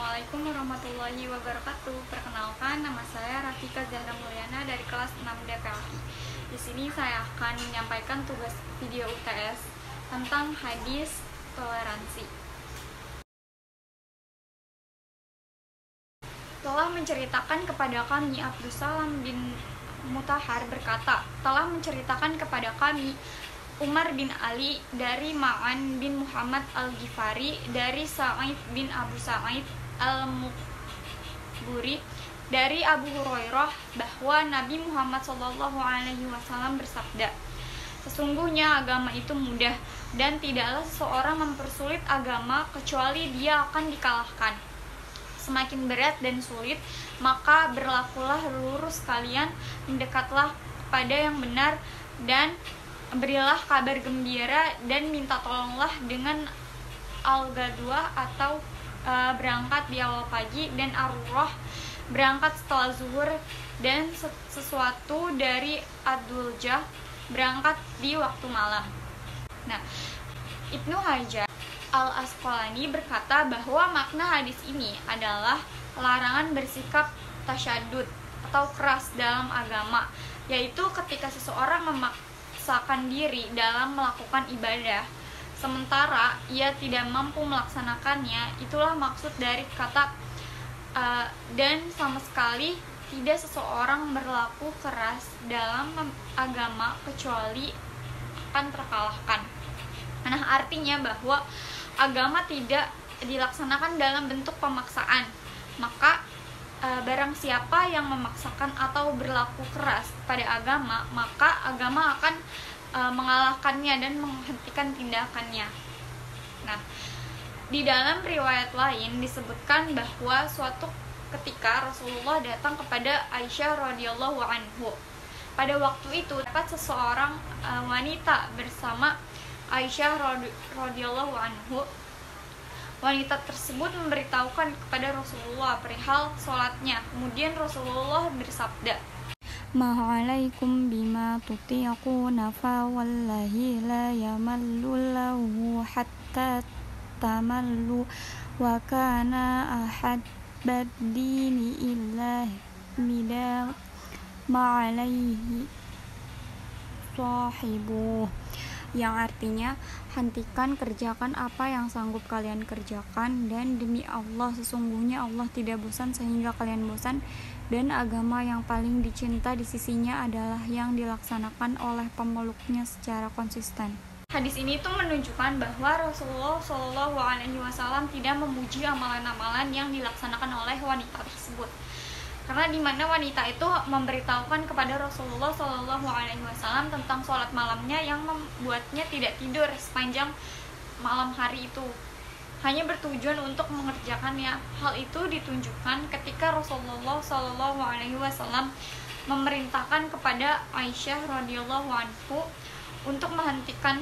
Assalamualaikum warahmatullahi wabarakatuh. Perkenalkan, nama saya Rafika Zahra Mulyana dari kelas 6 DPLI. Di sini saya akan menyampaikan tugas video UTS tentang hadis toleransi. Telah menceritakan kepada kami Abdus Salam bin Mutahhar berkata, telah menceritakan kepada kami Umar bin Ali dari Ma'an bin Muhammad al-Ghifari dari Sa'id bin Abu Sa'id al-Muqburi dari Abu Hurairah bahwa Nabi Muhammad SAW bersabda, sesungguhnya agama itu mudah dan tidaklah seseorang mempersulit agama kecuali dia akan dikalahkan. Semakin berat dan sulit, maka berlakulah lurus kalian, mendekatlah kepada yang benar dan berilah kabar gembira dan minta tolonglah dengan al-ghadwah atau berangkat di awal pagi, dan ar-ruh berangkat setelah zuhur, dan sesuatu dari ad-duljah berangkat di waktu malam. Nah, Ibnu Hajar al-Asqalani berkata bahwa makna hadis ini adalah larangan bersikap tasyadud atau keras dalam agama, yaitu ketika seseorang memaksakan diri dalam melakukan ibadah sementara ia tidak mampu melaksanakannya. Itulah maksud dari kata dan sama sekali tidak seseorang berlaku keras dalam agama kecuali akan terkalahkan. Nah, artinya bahwa agama tidak dilaksanakan dalam bentuk pemaksaan, maka barang siapa yang memaksakan atau berlaku keras pada agama, maka agama akan mengalahkannya dan menghentikan tindakannya. Nah, di dalam riwayat lain disebutkan bahwa suatu ketika Rasulullah datang kepada Aisyah radhiyallahu anhu. Pada waktu itu dapat seseorang wanita bersama Aisyah radhiyallahu anhu. Wanita tersebut memberitahukan kepada Rasulullah perihal sholatnya. Kemudian Rasulullah bersabda, "Ma'alaikum bima tutiquna fa wallahi la yamallu lahu hatta tamallu wa kana ahad bad-dini illa mida ma'alaihi sahibuh," yang artinya, hentikan kerjakan apa yang sanggup kalian kerjakan, dan demi Allah sesungguhnya Allah tidak bosan sehingga kalian bosan, dan agama yang paling dicinta di sisinya adalah yang dilaksanakan oleh pemeluknya secara konsisten. Hadis ini tuh menunjukkan bahwa Rasulullah SAW tidak memuji amalan-amalan yang dilaksanakan oleh wanita tersebut. Karena di mana wanita itu memberitahukan kepada Rasulullah SAW tentang sholat malamnya yang membuatnya tidak tidur sepanjang malam hari itu, hanya bertujuan untuk mengerjakannya. Hal itu ditunjukkan ketika Rasulullah SAW memerintahkan kepada Aisyah radhiyallahu anhu untuk menghentikan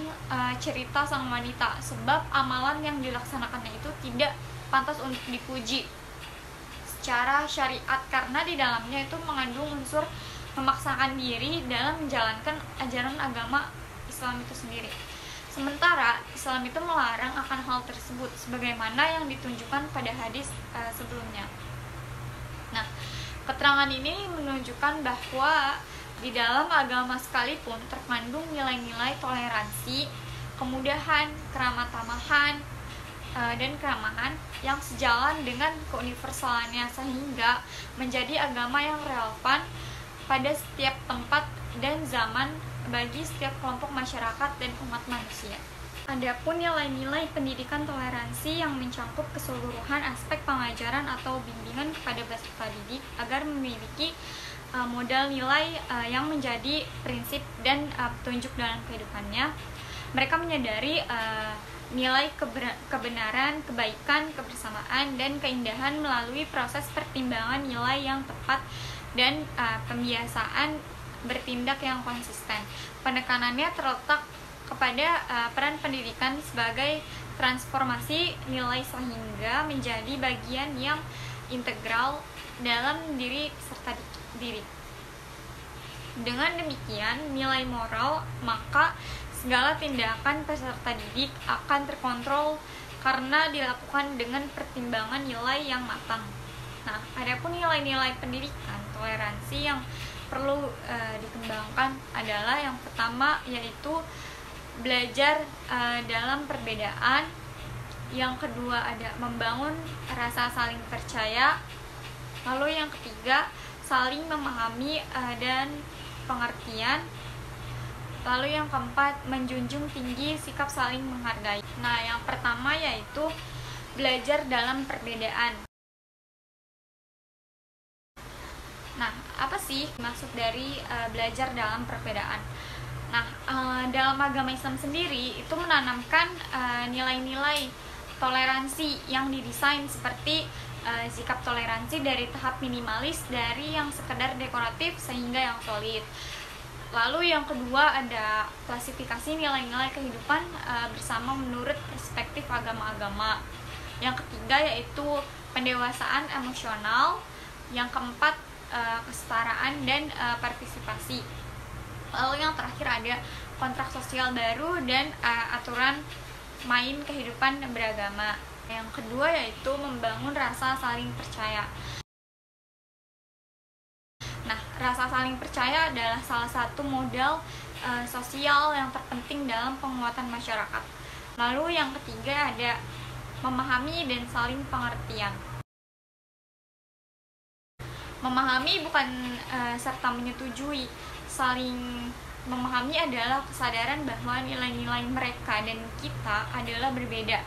cerita sang wanita, sebab amalan yang dilaksanakannya itu tidak pantas untuk dipuji secara syariat, karena di dalamnya itu mengandung unsur memaksakan diri dalam menjalankan ajaran agama Islam itu sendiri. Sementara Islam itu melarang akan hal tersebut sebagaimana yang ditunjukkan pada hadis sebelumnya. Nah, keterangan ini menunjukkan bahwa di dalam agama sekalipun terkandung nilai-nilai toleransi, kemudahan, keramah tamahan, dan keramahan yang sejalan dengan keuniversalannya, sehingga menjadi agama yang relevan pada setiap tempat dan zaman bagi setiap kelompok masyarakat dan umat manusia. Adapun nilai-nilai pendidikan toleransi yang mencakup keseluruhan aspek pengajaran atau bimbingan kepada peserta didik agar memiliki modal nilai yang menjadi prinsip dan petunjuk dalam kehidupannya. Mereka menyadari nilai kebenaran, kebaikan, kebersamaan, dan keindahan melalui proses pertimbangan nilai yang tepat dan pembiasaan bertindak yang konsisten. Penekanannya terletak kepada peran pendidikan sebagai transformasi nilai sehingga menjadi bagian yang integral dalam diri peserta didik. Dengan demikian, nilai moral, maka segala tindakan peserta didik akan terkontrol karena dilakukan dengan pertimbangan nilai yang matang. Nah, adapun nilai-nilai pendidikan toleransi yang perlu dikembangkan adalah yang pertama yaitu belajar dalam perbedaan. Yang kedua ada membangun rasa saling percaya. Lalu yang ketiga saling memahami dan pengertian. Lalu yang keempat menjunjung tinggi sikap saling menghargai. Nah, yang pertama yaitu belajar dalam perbedaan. Nah, apa sih maksud dari belajar dalam perbedaan? Nah, dalam agama Islam sendiri itu menanamkan nilai-nilai toleransi yang didesain seperti sikap toleransi dari tahap minimalis, dari yang sekedar dekoratif sehingga yang solid. Lalu yang kedua ada klasifikasi nilai-nilai kehidupan bersama menurut perspektif agama-agama. Yang ketiga yaitu pendewasaan emosional. Yang keempat kesetaraan dan partisipasi. Lalu yang terakhir ada kontrak sosial baru dan aturan main kehidupan beragama. Yang kedua yaitu membangun rasa saling percaya. Nah, rasa saling percaya adalah salah satu modal sosial yang terpenting dalam penguatan masyarakat. Lalu yang ketiga ada memahami dan saling pengertian. Memahami bukan serta menyetujui. Saling memahami adalah kesadaran bahwa nilai-nilai mereka dan kita adalah berbeda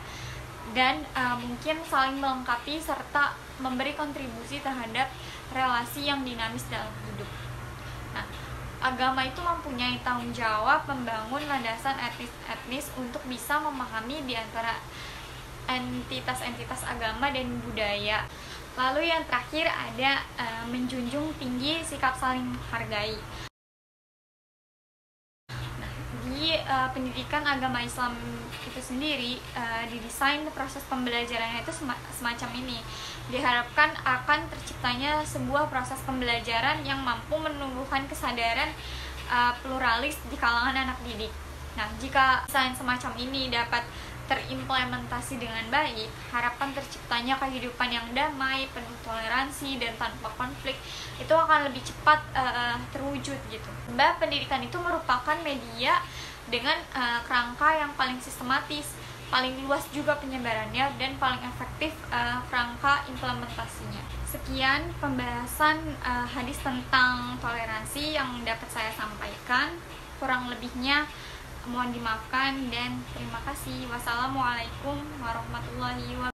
dan mungkin saling melengkapi serta memberi kontribusi terhadap relasi yang dinamis dalam hidup. Nah, agama itu mempunyai tanggung jawab membangun landasan etnis untuk bisa memahami di antara entitas-entitas agama dan budaya. Lalu yang terakhir ada menjunjung tinggi sikap saling menghargai. Di pendidikan agama Islam itu sendiri didesain proses pembelajarannya itu semacam ini. Diharapkan akan terciptanya sebuah proses pembelajaran yang mampu menumbuhkan kesadaran pluralis di kalangan anak didik. Nah, jika desain semacam ini dapat terimplementasi dengan baik, harapan terciptanya kehidupan yang damai, penuh toleransi dan tanpa konflik itu akan lebih cepat terwujud gitu. Sebab pendidikan itu merupakan media dengan kerangka yang paling sistematis, paling luas juga penyebarannya dan paling efektif kerangka implementasinya. Sekian pembahasan hadis tentang toleransi yang dapat saya sampaikan. Kurang lebihnya mohon dimaafkan dan terima kasih. Wassalamualaikum warahmatullahi wabarakatuh.